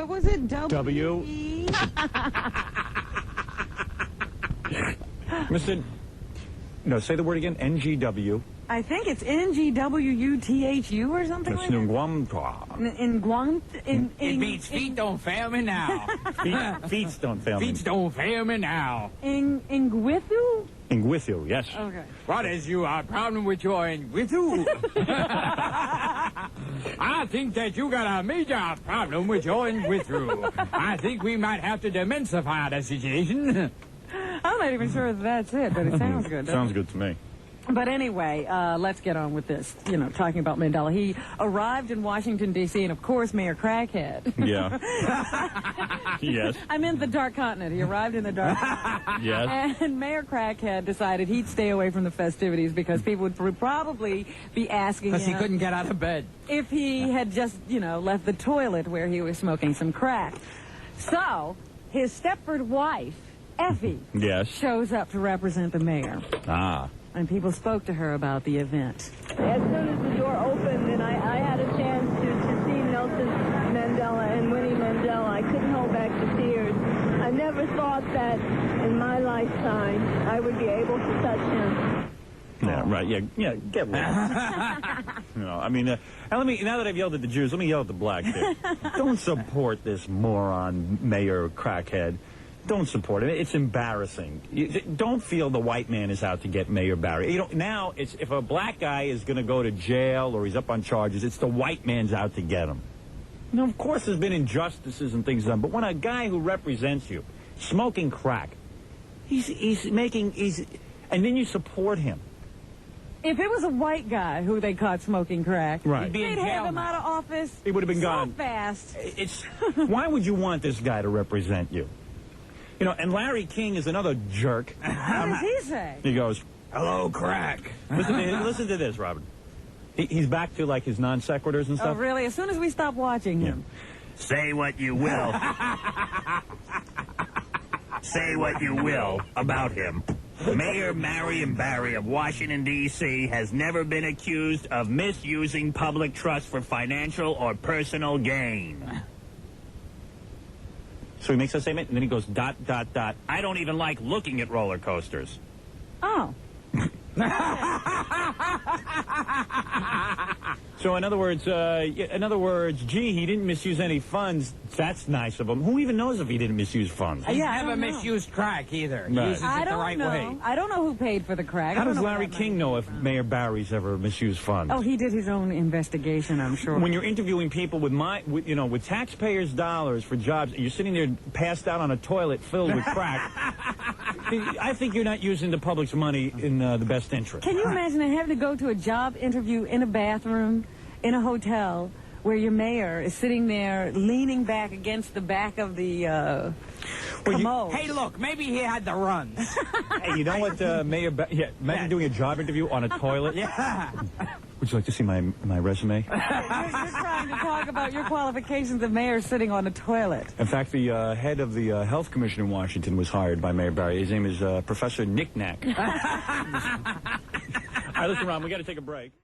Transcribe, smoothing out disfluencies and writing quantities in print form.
What was it? W. Mr. No, say the word again. NGW. I think it's NGWUTHU or something like that. In Guam. It means feet don't fail me now. Feet don't fail me. Feet don't fail me now. In Gwithu? In Gwithu, yes. Okay. What is your problem with your Gwithu? I think that you got a major problem with your Gwithu. I think we might have to demensify the situation. I'm not even sure if that's it, but it sounds good. Sounds good to me. But anyway, let's get on with this, talking about Mandela. He arrived in Washington, D.C., and, of course, Mayor Crackhead. Yeah. Yes. I meant the Dark Continent. He arrived in the Dark Continent. Yes. And Mayor Crackhead decided he'd stay away from the festivities because people would probably be asking him... Because he couldn't get out of bed. ...if he had just, left the toilet where he was smoking some crack. So, his Stepford wife, Effie, yes, shows up to represent the mayor. Ah. And people spoke to her about the event. As soon as the door opened and I had a chance to see Nelson Mandela and Winnie Mandela, I couldn't hold back the tears. I never thought that in my lifetime I would be able to touch him. Yeah, right. Yeah, get rid of it. I mean, and now that I've yelled at the Jews, let me yell at the blacks here. Don't support this moron, Mayor Crackhead. Don't support it. It's embarrassing. Don't feel the white man is out to get Mayor Barry. Now, if a black guy is going to go to jail or he's up on charges, it's the white man's out to get him. Of course, there's been injustices and things done, but when a guy who represents you, smoking crack, and then you support him. If it was a white guy who they caught smoking crack, right, they'd have him out of office. He would have been gone so fast. Why would you want this guy to represent you? And Larry King is another jerk. What does he say? He goes, "Hello, crack." Listen to this, Robert. He's back to, like, his non sequiturs and stuff. Oh, really? As soon as we stop watching him. Say what you will. Say what you will about him. Mayor Marion Barry of Washington, D.C. has never been accused of misusing public trust for financial or personal gain. So he makes that statement, and then he goes, ... I don't even like looking at roller coasters. Oh. So in other words, gee, he didn't misuse any funds. That's nice of him. Who even knows if he didn't misuse funds? He never misused crack either. He Right. uses it the right way. I don't know who paid for the crack. How does Larry King know if Mayor Barry's ever misused funds? Oh, he did his own investigation, I'm sure. When you're interviewing people with taxpayers' dollars for jobs, and you're sitting there passed out on a toilet filled with crack, I think you're not using the public's money in the best interest. Can you imagine having to go to a job interview in a bathroom in a hotel where your mayor is sitting there leaning back against the back of the commode? Hey, look, maybe he had the runs. Hey, you know what, imagine doing a job interview on a toilet. Yeah. Would you like to see my resume? You're trying to talk about your qualifications of mayor sitting on a toilet. In fact, the head of the health commission in Washington was hired by Mayor Barry. His name is Professor Knick-Knack. All right, listen, Ron, we got to take a break.